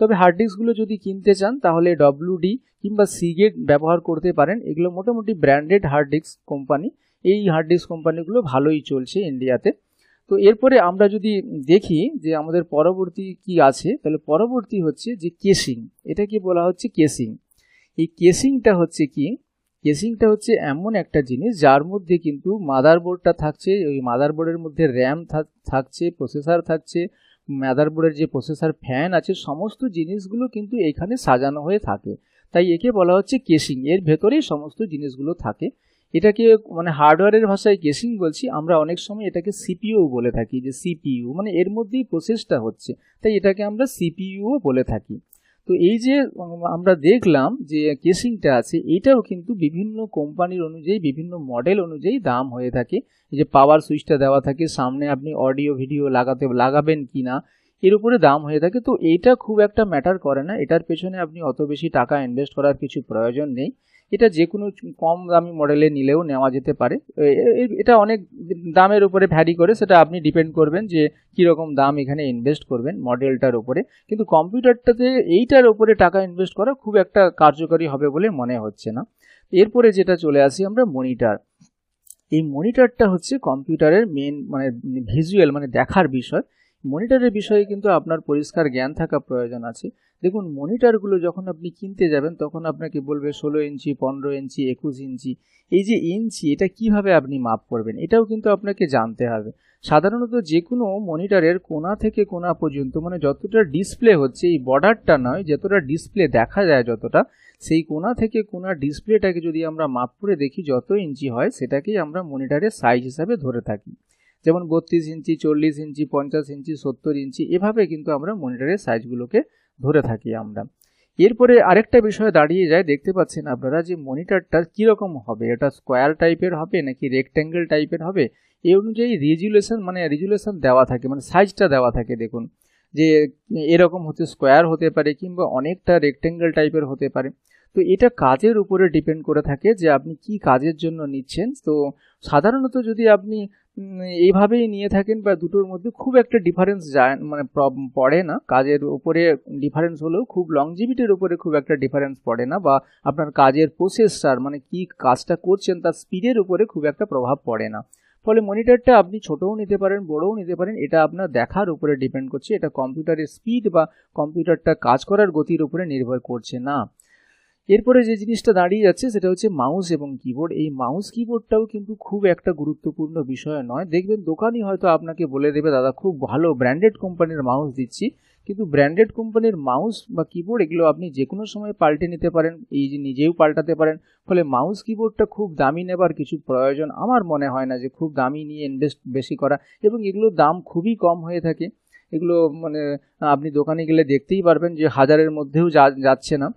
তবে হার্ড ডিস্কগুলো যদি কিনতে চান তাহলে ডব্লিউডি কিংবা সিগেট ব্যবহার করতে পারেন। এগুলো মোটামুটি ব্র্যান্ডেড হার্ড ডিস্ক কোম্পানি। এই হার্ড ডিস্ক কোম্পানিগুলো ভালোই চলছে ইন্ডিয়াতে। তো এরপরে আমরা যদি দেখি যে আমাদের পরবর্তী কি আছে, তাহলে পরবর্তী হচ্ছে যে কেসিং। এটা কি বলা হচ্ছে কেসিং। এই কেসিংটা হচ্ছে কি, কেসিংটা হচ্ছে এমন একটা জিনিস যার মধ্যে কিন্তু মাদারবোর্ডটা থাকছে, ওই মাদারবোর্ডের মধ্যে র্যাম থাকছে, প্রসেসর থাকছে, মাদারবোর্ডের যে প্রসেসর ফ্যান আছে, সমস্ত জিনিসগুলো কিন্তু এখানে সাজানো হয়ে থাকে। তাই একে বলা হচ্ছে কেসিং। এর ভেতরেই সমস্ত জিনিসগুলো থাকে। এটাকে মানে হার্ডওয়্যারের ভাষায় কেসিং বলছি, আমরা অনেক সময় এটাকে সিপিইউ বলে থাকি, যে সিপিইউ মানে এর মধ্যেই প্রসেসটা হচ্ছে, তাই এটাকে আমরা সিপিইউ বলে থাকি। তো এই যে আমরা দেখলাম যে কেসিংটা আছে, এটাও কিন্তু বিভিন্ন কোম্পানির অনুযায়ী বিভিন্ন মডেল অনুযায়ী দাম হয়ে থাকে। এই যে পাওয়ার সুইচটা দেওয়া থাকে, সামনে আপনি অডিও ভিডিও লাগাবেন কি না এর উপরে দাম হয়ে থাকে। তো এইটা খুব একটা ম্যাটার করে না, এটার পেছনে আপনি অত বেশি টাকা ইনভেস্ট করার কিছু প্রয়োজন নেই। এটা যে কোনো কম দামি মডেলে নিলেও নেওয়া যেতে পারে। এটা অনেক দামের উপরে ভ্যারি করে, সেটা আপনি ডিপেন্ড করবেন যে কীরকম দাম এখানে ইনভেস্ট করবেন মডেলটার উপরে। কিন্তু কম্পিউটারটাতে এইটার উপরে টাকা ইনভেস্ট করা খুব একটা কার্যকরী হবে বলে মনে হচ্ছে না। এরপরে যেটা চলে আসি আমরা মনিটর। এই মনিটরটা হচ্ছে কম্পিউটারের মেন মানে ভিজুয়াল মানে দেখার বিষয়। মনিটরের বিষয়ে কিন্তু আপনার পরিষ্কার জ্ঞান থাকা প্রয়োজন আছে। দেখুন, মনিটরগুলো যখন আপনি কিনতে যাবেন তখন আপনাকে বলবে 16 ইঞ্চি, 15 ইঞ্চি, 21 ইঞ্চি। এই যে ইঞ্চি, এটা কিভাবে আপনি মাপ করবেন এটাও কিন্তু আপনাকে জানতে হবে। সাধারণত যে কোনো মনিটরের কোণা থেকে কোণা পর্যন্ত মানে যতটা ডিসপ্লে হচ্ছে, এই বর্ডারটা নয়, যতটা ডিসপ্লে দেখা যায় যতটা, সেই কোণা থেকে কোণা ডিসপ্লেটাকে যদি আমরা মাপ করে দেখি যত ইঞ্চি হয় সেটাকেই আমরা মনিটরের সাইজ হিসাবে ধরে থাকি। যেমন 32 ইঞ্চি, 40 ইঞ্চি, 50 ইঞ্চি, 70 ইঞ্চি, এভাবে কিন্তু আমরা মনিটরের সাইজগুলোকে ধরে থাকি আমরা। এরপরে আরেকটা বিষয় দাঁড়িয়ে যায়, দেখতে পাচ্ছেন আপনারা যে মনিটরটা কীরকম হবে, এটা স্কোয়ার টাইপের হবে নাকি রেক্ট্যাঙ্গেল টাইপের হবে, এই অনুযায়ী রেজুলেশন দেওয়া থাকে, মানে সাইজটা দেওয়া থাকে। দেখুন যে এরকম হতে স্কোয়ার হতে পারে কিংবা অনেকটা রেক্ট্যাঙ্গেল টাইপের হতে পারে। তো এটা কাজের উপরে ডিপেন্ড করে থাকে যে আপনি কি কাজের জন্য নিচ্ছেন। তো সাধারণত যদি আপনি এইভাবেই নিয়ে থাকেন বা দুটোর মধ্যে খুব একটা ডিফারেন্স যায় মানে পড়ে না, কাজের উপরে ডিফারেন্স হলেও খুব লংজিভিটির উপরে খুব একটা ডিফারেন্স পড়ে না, বা আপনার কাজের প্রসেসর মানে কি কাজটা করছেন তার স্পিডের উপরে খুব একটা প্রভাব পড়ে না। ফলে মনিটরটা আপনি ছোটও নিতে পারেন, বড়ও নিতে পারেন, এটা আপনার দেখার উপরে ডিপেন্ড করছে। এটা কম্পিউটারের স্পিড বা কম্পিউটারটা কাজ করার গতির উপরে নির্ভর করছে না। এরপরে যে জিনিসটা দাঁড়িয়ে যাচ্ছে সেটা হচ্ছে মাউস এবং কিবোর্ড। এই মাউস কিবোর্ডটাও কিন্তু খুব একটা গুরুত্বপূর্ণ বিষয় নয়। দেখবেন দোকানি হয়তো আপনাকে বলে দেবে, দাদা খুব ভালো ব্র্যান্ডেড কোম্পানির মাউস দিচ্ছি, কিন্তু ব্র্যান্ডেড কোম্পানির মাউস বা কিবোর্ড এগুলো আপনি যে কোনো সময় পাল্টে নিতে পারেন, এই যে নিজেও পাল্টাতে পারেন। ফলে মাউস কিবোর্ডটা খুব দামি নেবার কিছু প্রয়োজন আমার মনে হয় না, যে খুব দামি নিয়ে ইনভেস্ট বেশি করা, এবং এগুলোর দাম খুবই কম হয়ে থাকে। এগুলো মানে আপনি দোকানে গেলে দেখতেই পারবেন যে হাজারের মধ্যেও যাচ্ছে না,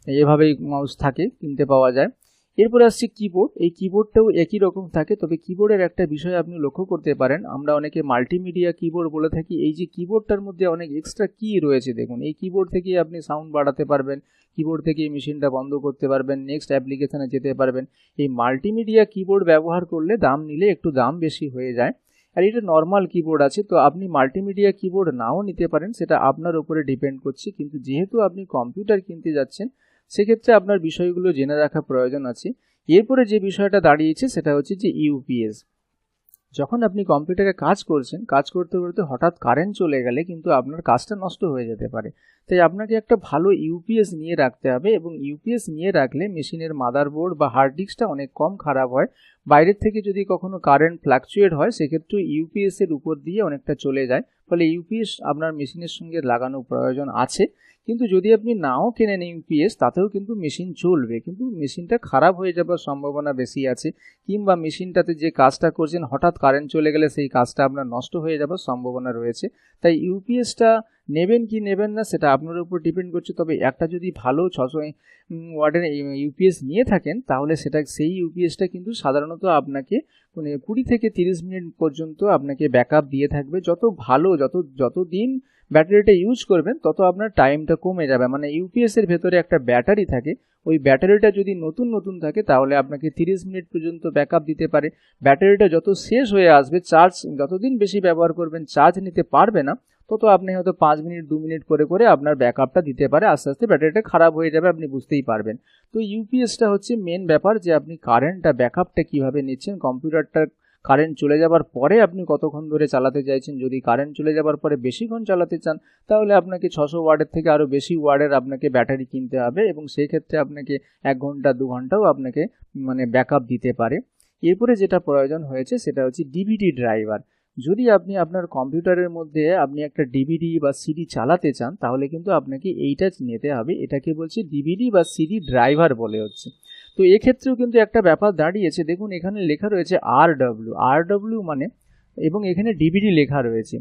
এভাবেই মাউস থাকে, কিনতে পাওয়া যায়। এরপরে আসছে কিবোর্ড। এই কিবোর্ডটাও একই রকম থাকে, তবে কিবোর্ডের একটা বিষয় আপনি লক্ষ্য করতে পারেন, আমরা অনেকে মাল্টিমিডিয়া কিবোর্ড বলে থাকি। এই যে কিবোর্ডটার মধ্যে অনেক এক্সট্রা কি রয়েছে, দেখুন এই কিবোর্ড থেকেই আপনি সাউন্ড বাড়াতে পারবেন, কিবোর্ড থেকে এই মেশিনটা বন্ধ করতে পারবেন, নেক্সট অ্যাপ্লিকেশানে যেতে পারবেন। এই মাল্টিমিডিয়া কিবোর্ড ব্যবহার করলে দাম নিলে একটু দাম বেশি হয়ে যায়। আর এটা নর্মাল কিবোর্ড আছে, তো আপনি মাল্টিমিডিয়া কিবোর্ড নাও নিতে পারেন, সেটা আপনার উপরে ডিপেন্ড করছে। কিন্তু যেহেতু আপনি কম্পিউটার কিনতে যাচ্ছেন সেক্ষেত্রে আপনার বিষয়গুলো জেনে রাখা প্রয়োজন আছে। এরপরে যে বিষয়টা দাঁড়িয়েছে সেটা হচ্ছে যে ইউপিএস। যখন আপনি কম্পিউটারে কাজ করছেন, কাজ করতে করতে হঠাৎ কারেন্ট চলে গেলে কিন্তু আপনার কাজটা নষ্ট হয়ে যেতে পারে। তাই আপনাকে একটা ভালো ইউপিএস নিয়ে রাখতে হবে, এবং ইউপিএস নিয়ে রাখলে মেশিনের মাদারবোর্ড বা হার্ড ডিস্কটা অনেক কম খারাপ হয়। বাইরের থেকে যদি কখনো কারেন্ট ফ্লাকচুয়েট হয় সেক্ষেত্রে ইউপিএসের উপর দিয়ে অনেকটা চলে যায়। ফলে ইউপিএস আপনার মেশিনের সঙ্গে লাগানো প্রয়োজন আছে। কিন্তু যদি আপনি নাও কেনেন ইউপিএস, তাতেও কিন্তু মেশিন চলবে, কিন্তু মেশিনটা খারাপ হয়ে যাবার সম্ভাবনা বেশি আছে, কিংবা মেশিনটাতে যে কাজটা করছেন হঠাৎ কারেন্ট চলে গেলে সেই কাজটা আপনার নষ্ট হয়ে যাবার সম্ভাবনা রয়েছে। তাই ইউপিএসটা নেবেন কি নেবেন না সেটা আপনার উপর ডিপেন্ড করছে। তবে একটা যদি ভালো 600 ওয়াটের ইউপিএস নিয়ে থাকেন তাহলে সেই ইউপিএসটা কিন্তু সাধারণত আপনাকে মানে 20 থেকে 30 মিনিট পর্যন্ত আপনাকে ব্যাকআপ দিয়ে থাকবে। যত ভালো যত দিন ব্যাটারিটা ইউজ করবেন তত আপনার টাইমটা কমে যাবে। মানে ইউপিএস এর ভেতরে একটা ব্যাটারি থাকে, ওই ব্যাটারিটা যদি নতুন থাকে তাহলে আপনাকে 30 মিনিট পর্যন্ত ব্যাকআপ দিতে পারে। ব্যাটারিটা যত শেষ হয়ে আসবে, চার্জ যতদিন বেশি ব্যবহার করবেন চার্জ নিতে পারবে না, তত আপনি হয়তো 5 মিনিট 2 মিনিট করে করে আপনার ব্যাকআপটা দিতে পারে, আস্তে আস্তে ব্যাটারিটা খারাপ হয়ে যাবে, আপনি বুঝতেই পারবেন। তো ইউপিএসটা হচ্ছে মেন ব্যাপার, যে আপনি কারেন্টটা ব্যাকআপটা কীভাবে নিচ্ছেন, কম্পিউটারটা কারেন্ট চলে যাবার পরে আপনি কতক্ষণ ধরে চালাতে চাইছেন। যদি কারেন্ট চলে যাবার পরে বেশিক্ষণ চালাতে চান তাহলে আপনাকে 600 ওয়াটের থেকে আরও বেশি ওয়াটের আপনাকে ব্যাটারি কিনতে হবে, এবং সেই ক্ষেত্রে আপনাকে 1 ঘন্টা 2 ঘন্টাও আপনাকে মানে ব্যাকআপ দিতে পারে। এরপরে যেটা প্রয়োজন হয়েছে সেটা হচ্ছে ডিভিডি ড্রাইভার। যদি আপনি আপনার কম্পিউটারের মধ্যে আপনি একটা ডিভিডি বা সিডি চালাতে চান তাহলে কিন্তু আপনাকে এইটা নিতে হবে, এটাকে বলছে ডিভিডি বা সিডি ড্রাইভার বলে হচ্ছে। তো এক্ষেত্রেও কিন্তু একটা ব্যাপার দাঁড়িয়েছে, দেখুন এখানে লেখা রয়েছে আরডব্লিউ মানে, এবং এখানে ডিভিডি লেখা রয়েছে।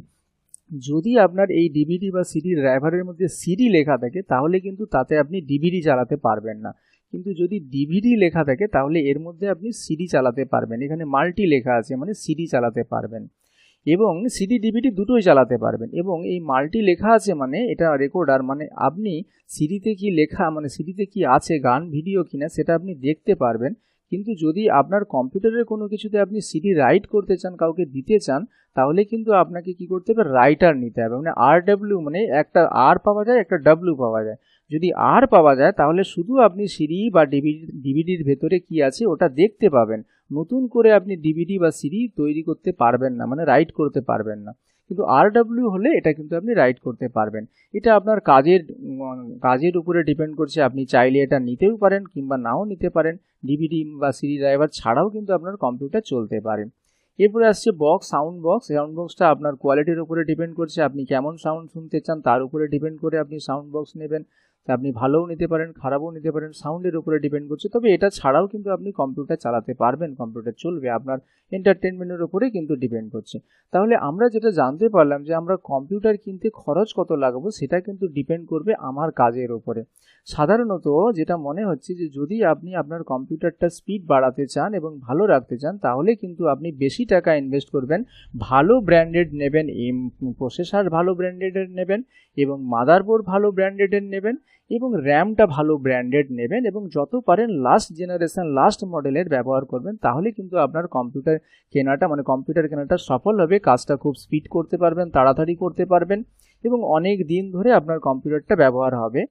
যদি আপনার এই ডিভিডি বা সিডি ড্রাইভারের মধ্যে সিডি লেখা থাকে তাহলে কিন্তু তাতে আপনি ডিভিডি চালাতে পারবেন না, কিন্তু যদি ডিভিডি লেখা থাকে তাহলে এর মধ্যে আপনি সিডি চালাতে পারবেন। এখানে মাল্টি লেখা আছে মানে সিডি চালাতে পারবেন, এবং সিডি ডিভিডি দুটোই চালাতে পারবেন। এবং এই মাল্টি লেখা আছে মানে এটা রেকর্ডার, মানে আপনি সিডিতে কি লেখা মানে সিডিতে কি আছে গান ভিডিও কিনা সেটা আপনি দেখতে পারবেন। কিন্তু যদি আপনার কম্পিউটারের কোনো কিছুতে আপনি সিডি রাইট করতে চান, কাউকে দিতে চান, তাহলে কিন্তু আপনাকে কি করতে হবে, রাইটার নিতে হবে। মানে আরডব্লিউ মানে একটা আর পাওয়া যায়, একটা ডব্লিউ পাওয়া যায়। যদি আর পাওয়া যায় তাহলে শুধু আপনি সিডি বা ডিভিডির ভেতরে কি আছে ওটা দেখতে পাবেন, নতুন করে আপনি ডিভিডি বা সিডি তৈরি করতে পারবেন না, মানে রাইট করতে পারবেন না। কিন্তু আরডব্লিউ হলে এটা কিন্তু আপনি রাইট করতে পারবেন। এটা আপনার কাজের উপরে ডিপেন্ড করছে, আপনি চাইলে এটা নিতেও পারেন কিংবা নাও নিতে পারেন। ডিভিডি বা সিডি ড্রাইভার ছাড়াও কিন্তু আপনার কম্পিউটার চলতে পারে। এরপরে আসছে সাউন্ড বক্সটা আপনার কোয়ালিটির উপরে ডিপেন্ড করছে, আপনি কেমন সাউন্ড শুনতে চান তার উপরে ডিপেন্ড করে আপনি সাউন্ড বক্স নেবেন। আপনি ভালোও নিতে পারেন, খারাপও নিতে পারেন, সাউন্ডের উপরে ডিপেন্ড করছে। তবে এটা ছাড়াও কিন্তু আপনি কম্পিউটার চালাতে পারবেন, কম্পিউটার চলবে, আপনার এন্টারটেনমেন্টের উপরে কিন্তু ডিপেন্ড করছে। তাহলে আমরা যেটা জানতে পারলাম যে আমরা কম্পিউটার কিনতে খরচ কত লাগাবো সেটা কিন্তু ডিপেন্ড করবে আমার কাজের উপরে। সাধারণত যেটা মনে হচ্ছে যে যদি আপনি আপনার কম্পিউটারটা স্পিড বাড়াতে চান এবং ভালো রাখতে চান তাহলে কিন্তু আপনি বেশি টাকা ইনভেস্ট করবেন, ভালো ব্র্যান্ডেড নেবেন, প্রসেসর ভালো ব্র্যান্ডেডের নেবেন, এবং মাদারবোর্ড ভালো ব্র্যান্ডেডের নেবেন, এবং র্যামটা ভালো ব্র্যান্ডেড নেবেন, এবং যত পারেন লাস্ট জেনারেশন লাস্ট মডেলের ব্যবহার করবেন। তাহলে কিন্তু আপনার কম্পিউটার কেনাটা সফল হবে, কাজটা খুব স্পিড করতে পারবেন, তাড়াতাড়ি করতে পারবেন, এবং অনেক দিন ধরে আপনার কম্পিউটারটা ব্যবহার হবে।